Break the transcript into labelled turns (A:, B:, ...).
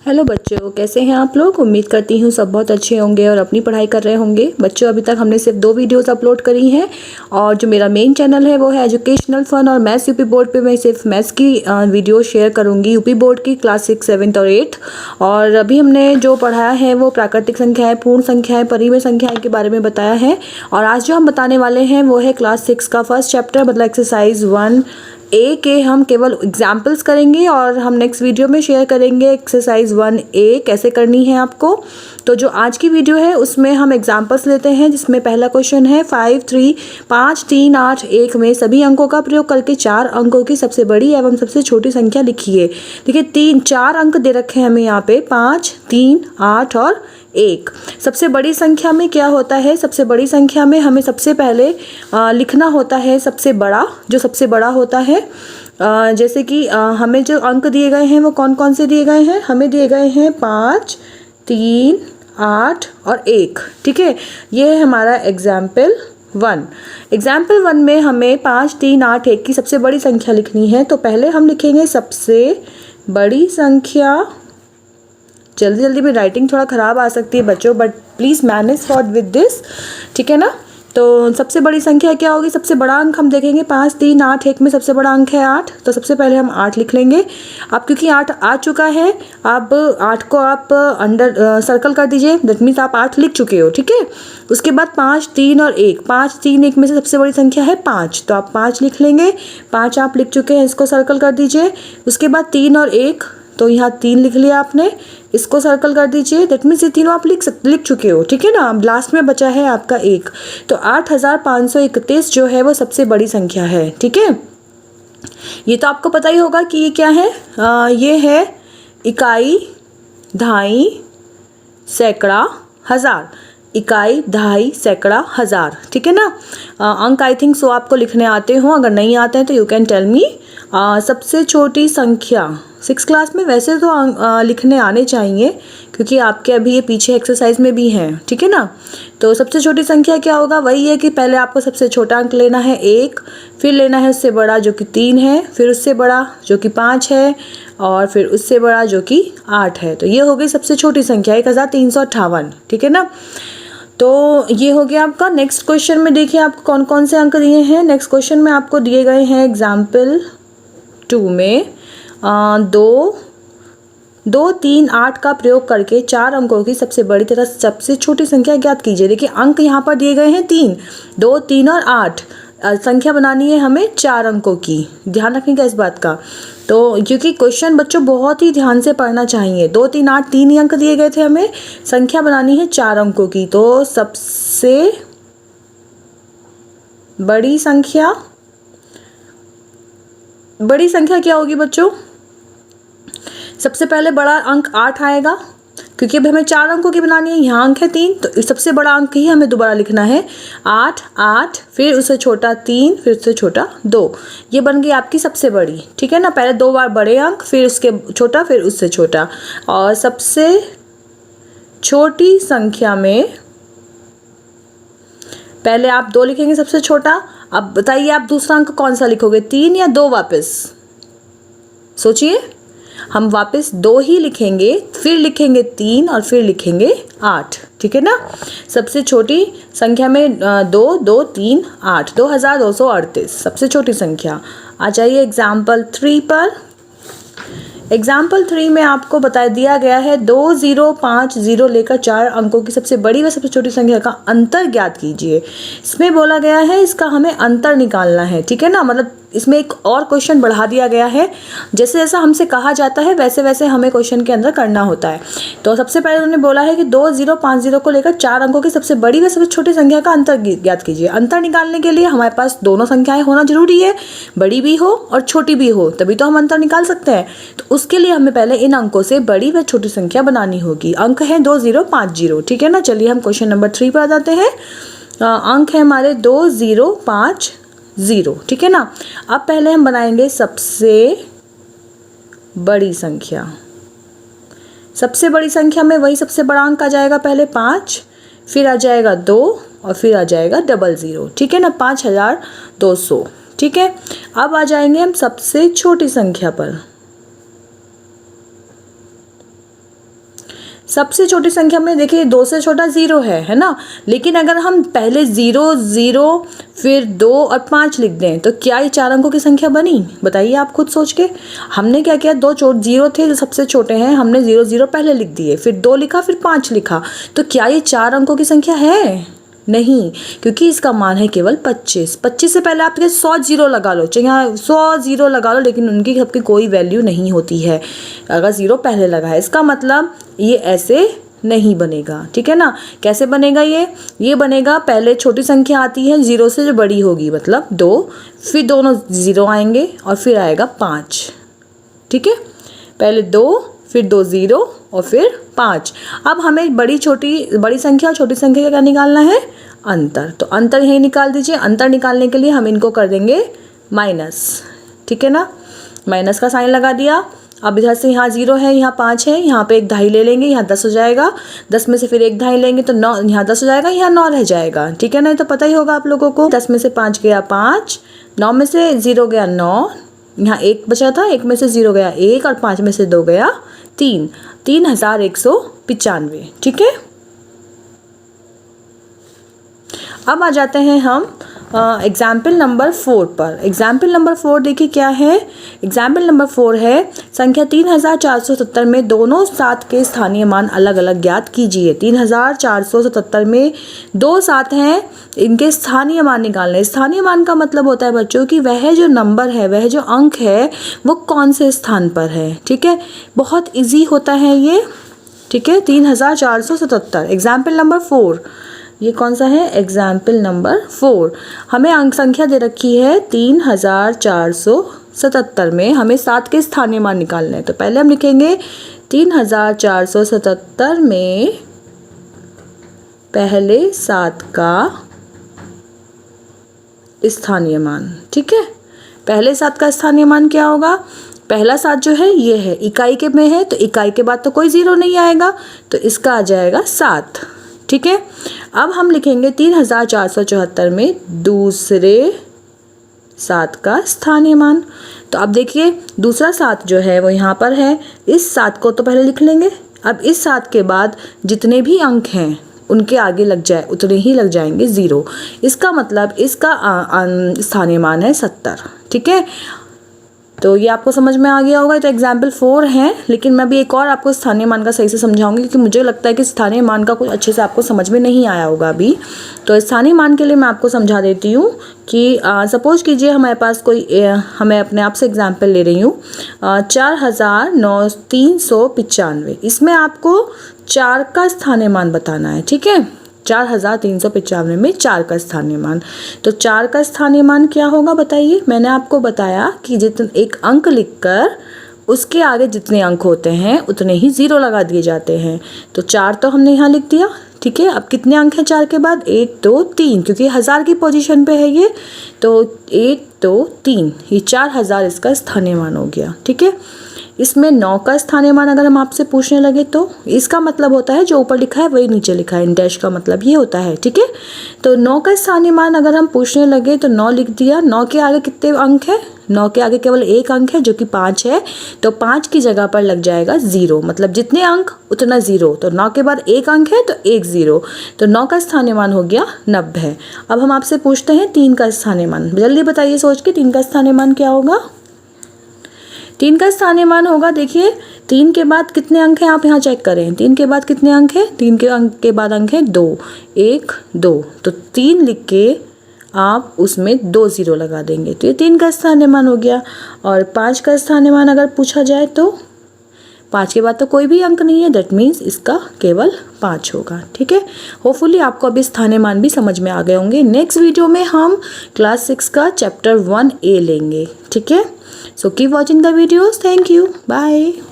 A: Hello बच्चों, कैसे हैं आप लोग। उम्मीद करती हूँ सब बहुत अच्छे होंगे और अपनी पढ़ाई कर रहे होंगे। बच्चों, अभी तक हमने सिर्फ 2 वीडियोस अपलोड करी हैं और जो मेरा मेन चैनल है वो है एजुकेशनल फन। और मैथ्स यूपी बोर्ड पे मैं सिर्फ मैथ्स की वीडियो शेयर करूँगी, यूपी बोर्ड की क्लास 6, 7 और 8। और अभी हमने जो पढ़ाया है वो प्राकृतिक संख्याएँ, पूर्ण संख्याएँ, परिमेय संख्याएँ के बारे में बताया है। और आज जो हम बताने वाले हैं वो है क्लास 6 का फर्स्ट चैप्टर, मतलब एक्सरसाइज 1A के हम केवल एग्जाम्पल्स करेंगे और हम नेक्स्ट वीडियो में शेयर करेंगे एक्सरसाइज 1A कैसे करनी है आपको। तो जो आज की वीडियो है उसमें हम एग्जाम्पल्स लेते हैं, जिसमें पहला क्वेश्चन है 5, 3, 8, 1 में सभी अंकों का प्रयोग करके 4 अंकों की सबसे बड़ी एवं सबसे छोटी संख्या लिखिए। देखिए 4 अंक दे रखे हैं हमें यहाँ पे, 5, 3, 8 और 1। सबसे बड़ी संख्या में क्या होता है, सबसे बड़ी संख्या में हमें सबसे पहले लिखना होता है सबसे बड़ा, जो सबसे बड़ा होता है। जैसे कि हमें जो अंक दिए गए हैं वो कौन कौन से दिए गए हैं, हमें दिए गए हैं 5, 3, 8 और 1। ठीक है, ये है हमारा एग्जाम्पल 1। एग्जाम्पल 1 में हमें 5, 3, 8, 1 की सबसे बड़ी संख्या लिखनी है। तो पहले हम लिखेंगे सबसे बड़ी संख्या। जल्दी जल्दी में राइटिंग थोड़ा ख़राब आ सकती है बच्चों, but please manage for with this, ठीक है ना। तो सबसे बड़ी संख्या क्या होगी, सबसे बड़ा अंक हम देखेंगे 5, 3, 8, 1 में सबसे बड़ा अंक है 8। तो सबसे पहले हम 8 लिख लेंगे। अब क्योंकि 8 आ चुका है, अब 8 को आप अंडर सर्कल कर दीजिए, दैट मीन्स आप 8 लिख चुके हो। ठीक है, उसके बाद 5, 3 और 1, 5, 3, 1 में से सबसे बड़ी संख्या है 5, तो आप 5 लिख लेंगे। 5 आप लिख चुके हैं, इसको सर्कल कर दीजिए। उसके बाद 3 और 1, तो यहाँ 3 लिख लिया आपने, इसको सर्कल कर दीजिए। दैट मीन्स ये तीनों आप लिख चुके हो। ठीक है ना, अब लास्ट में बचा है आपका 1। तो 8531 जो है वो सबसे बड़ी संख्या है। ठीक है, ये तो आपको पता ही होगा कि ये क्या है। ये है इकाई, दहाई, सैकड़ा, हजार। इकाई, दहाई, सैकड़ा, हजार। ठीक है ना। अंक आई थिंक सो आपको लिखने आते हो, अगर नहीं आते हैं तो यू कैन टेल मी। सबसे छोटी संख्या 6 क्लास में वैसे तो लिखने आने चाहिए, क्योंकि आपके अभी ये पीछे एक्सरसाइज में भी हैं। ठीक है ना। तो सबसे छोटी संख्या क्या होगा, वही है कि पहले आपको सबसे छोटा अंक लेना है 1, फिर लेना है उससे बड़ा जो कि 3 है, फिर उससे बड़ा जो कि 5 है, और फिर उससे बड़ा जो कि 8 है। तो ये हो गई सबसे छोटी संख्या 1358। ठीक है ना। तो ये हो गया आपका। नेक्स्ट क्वेश्चन में देखिए आपको कौन कौन से अंक दिए हैं। नेक्स्ट क्वेश्चन में आपको दिए गए हैं एग्जाम्पल 2 में 2, 3, 8 का प्रयोग करके 4 अंकों की सबसे बड़ी तथा सबसे छोटी संख्या ज्ञात कीजिए। देखिए अंक यहाँ पर दिए गए हैं 3, 2, 3 और 8। संख्या बनानी है हमें 4 अंकों की, ध्यान रखिएगा इस बात का। तो क्योंकि क्वेश्चन बच्चों बहुत ही ध्यान से पढ़ना चाहिए। 2, 3, 8 3 ही अंक दिए गए थे, हमें संख्या बनानी है 4 अंकों की। तो सबसे बड़ी संख्या, बड़ी संख्या क्या होगी बच्चों, सबसे पहले बड़ा अंक 8 आएगा, क्योंकि अभी हमें 4 अंकों की बनानी है। यहाँ अंक है 3, तो सबसे बड़ा अंक ही हमें दोबारा लिखना है 8, 8, फिर उससे छोटा 3, फिर उससे छोटा 2। ये बन गई आपकी सबसे बड़ी। ठीक है ना, पहले 2 बार बड़े अंक, फिर उसके छोटा, फिर उससे छोटा। और सबसे छोटी संख्या में पहले आप 2 लिखेंगे सबसे छोटा। अब बताइए आप दूसरा अंक कौन सा लिखोगे, 3 या 2? वापस सोचिए, हम वापस 2 ही लिखेंगे, फिर लिखेंगे 3 और फिर लिखेंगे 8। ठीक है ना। सबसे छोटी संख्या में 2, 2, 3, 8, 2238 सबसे छोटी संख्या। आ जाइए एग्जाम्पल 3 पर। एग्जाम्पल 3 में आपको बता दिया गया है 2050 लेकर 4 अंकों की सबसे बड़ी व सबसे छोटी संख्या का अंतर ज्ञात कीजिए। इसमें बोला गया है इसका हमें अंतर निकालना है। ठीक है ना, मतलब इसमें एक और क्वेश्चन बढ़ा दिया गया है। जैसे जैसा हमसे कहा जाता है वैसे वैसे हमें क्वेश्चन के अंदर करना होता है। तो सबसे पहले उन्होंने बोला है कि 2050 को लेकर 4 अंकों की सबसे बड़ी व सबसे छोटी संख्या का अंतर ज्ञात कीजिए। अंतर निकालने के लिए हमारे पास दोनों संख्याएं होना जरूरी है, बड़ी भी हो और छोटी भी हो, तभी तो हम अंतर निकाल सकते हैं। तो उसके लिए हमें पहले इन अंकों से बड़ी व छोटी संख्या बनानी होगी। अंक है 2050। ठीक है ना। चलिए हम क्वेश्चन नंबर 3 पर आ जाते हैं। अंक है हमारे 2050। ठीक है ना। अब पहले हम बनाएंगे सबसे बड़ी संख्या। सबसे बड़ी संख्या में वही सबसे बड़ा अंक आ जाएगा, पहले 5, फिर आ जाएगा 2 और फिर आ जाएगा 00। ठीक है ना, 5200। ठीक है, अब आ जाएंगे हम सबसे छोटी संख्या पर। सबसे छोटी संख्या में देखिए 2 से छोटा 0 है ना। लेकिन अगर हम पहले 0 0 फिर 2 और 5 लिख दें तो क्या ये 4 अंकों की संख्या बनी? बताइए आप खुद सोच के। हमने क्या किया, 2 0 थे जो सबसे छोटे हैं, हमने 0 0 पहले लिख दिए, फिर 2 लिखा, फिर 5 लिखा। तो क्या ये 4 अंकों की संख्या है? नहीं, क्योंकि इसका मान है केवल 25। 25 से पहले आप 100 जीरो लगा लो, चाहे यहाँ 100 जीरो लगा लो, लेकिन उनकी सबकी कोई वैल्यू नहीं होती है अगर जीरो पहले लगा है। इसका मतलब ये ऐसे नहीं बनेगा, ठीक है ना। कैसे बनेगा ये बनेगा, पहले छोटी संख्या आती है 0 से जो बड़ी होगी, मतलब 2, फिर दोनों 0 आएंगे और फिर आएगा 5, ठीक है। पहले 2, फिर 2 0 और फिर 5। अब हमें बड़ी संख्या और छोटी संख्या का क्या निकालना है? अंतर। तो अंतर यही निकाल दीजिए। अंतर निकालने के लिए हम इनको कर देंगे माइनस, ठीक है ना। माइनस का साइन लगा दिया। अब इधर से यहाँ 0 है, यहाँ 5 है, यहाँ पे 1 ढाई ले लेंगे, यहाँ 10 हो जाएगा। 10 में से फिर 1 ढाई लेंगे तो 9, यहाँ 10 हो जाएगा, यहाँ 9 रह जाएगा, ठीक है ना। तो पता ही होगा आप लोगों को। 10 में से 5 गया 5, 9 में से 0 गया 9, यहाँ 1 बचा था, 1 में से 0 गया 1 और 5 में से 2 गया 3, 3195, ठीक है। अब आ जाते हैं हम एग्जाम्पल नंबर 4 पर। एग्जाम्पल नंबर 4 देखिए क्या है। एग्जाम्पल नंबर 4 है, संख्या 3477 में दोनों 7 के स्थानीय मान अलग अलग ज्ञात कीजिए। 3477 में 2 7 हैं, इनके स्थानीय मान निकालने। स्थानीय मान का मतलब होता है बच्चों कि वह जो नंबर है, वह जो अंक है, वो कौन से स्थान पर है, ठीक है। बहुत इजी होता है ये, ठीक है। 3477 एग्जाम्पल नंबर 4, ये कौन सा है? Example number 4। हमें अंक संख्या दे रखी है 3477 में हमें 7 के स्थानीय मान निकालने हैं। तो पहले हम लिखेंगे 3477 में पहले 7 का स्थानीय मान, ठीक है। पहले 7 का स्थानीय मान क्या होगा? पहला 7 जो है ये है, इकाई के में है, तो इकाई के बाद तो कोई 0 नहीं आएगा, तो इसका आ जाएगा 7, ठीक है। अब हम लिखेंगे 3474 में दूसरे 7 का स्थानीय मान। तो अब देखिए दूसरा 7 जो है वो यहाँ पर है, इस 7 को तो पहले लिख लेंगे। अब इस 7 के बाद जितने भी अंक हैं उनके आगे लग जाए उतने ही लग जाएंगे 0। इसका मतलब इसका स्थानीय मान है 70, ठीक है। तो ये आपको समझ में आ गया होगा। तो एग्जाम्पल 4 है, लेकिन मैं भी एक और आपको स्थानीय मान का सही से समझाऊंगी, क्योंकि मुझे लगता है कि स्थानीय मान का कुछ अच्छे से आपको समझ में नहीं आया होगा अभी। तो स्थानीय मान के लिए मैं आपको समझा देती हूँ कि सपोज कीजिए हमारे पास कोई मैं अपने आप से एग्जाम्पल ले रही हूँ 4395। इसमें आपको 4 का स्थानीय मान बताना है, ठीक है। 4395 में 4 का स्थानीय मान। तो 4 का स्थानीय मान क्या होगा बताइए। मैंने आपको बताया कि जितने एक अंक लिखकर उसके आगे जितने अंक होते हैं उतने ही 0 लगा दिए जाते हैं। तो 4 तो हमने यहाँ लिख दिया, ठीक है। अब कितने अंक हैं 4 के बाद? 1 2 3, क्योंकि 1000 की पोजीशन पे है ये, तो 1 2 3, ये 4000 इसका स्थानीय मान हो गया, ठीक है। इसमें 9 का स्थानीय मान अगर हम आपसे पूछने लगे तो इसका मतलब होता है जो ऊपर लिखा है वही नीचे लिखा है, डैश का मतलब ये होता है, ठीक है। तो 9 का स्थानीय मान अगर हम पूछने लगे तो 9 लिख दिया। 9 के आगे कितने अंक है? 9 के आगे केवल एक अंक है जो कि 5 है, तो 5 की जगह पर लग जाएगा 0, मतलब जितने अंक उतना 0। तो 9 के बाद एक अंक है तो 1 0, तो 9 का स्थानीय मान हो गया 90। अब हम आपसे पूछते हैं 3 का स्थानीय मान। जल्दी बताइए सोच के, 3 का स्थानीय मान क्या होगा? 3 का स्थानीय मान होगा, देखिए 3 के बाद कितने अंक हैं आप यहाँ चेक करें। 3 के बाद कितने अंक हैं? 3 के अंक के बाद अंक है 2, 1 2, तो 3 लिख के आप उसमें 2 0 लगा देंगे, तो ये 3 का स्थानीय मान हो गया। और 5 का स्थानीय मान अगर पूछा जाए तो 5 के बाद तो कोई भी अंक नहीं है, दैट मीन्स इसका केवल 5 होगा, ठीक है। होपफुली आपको अभी स्थानीय मान भी समझ में आ गए होंगे। नेक्स्ट वीडियो में हम क्लास 6 का चैप्टर 1A लेंगे, ठीक है। So keep watching the videos. Thank you. Bye.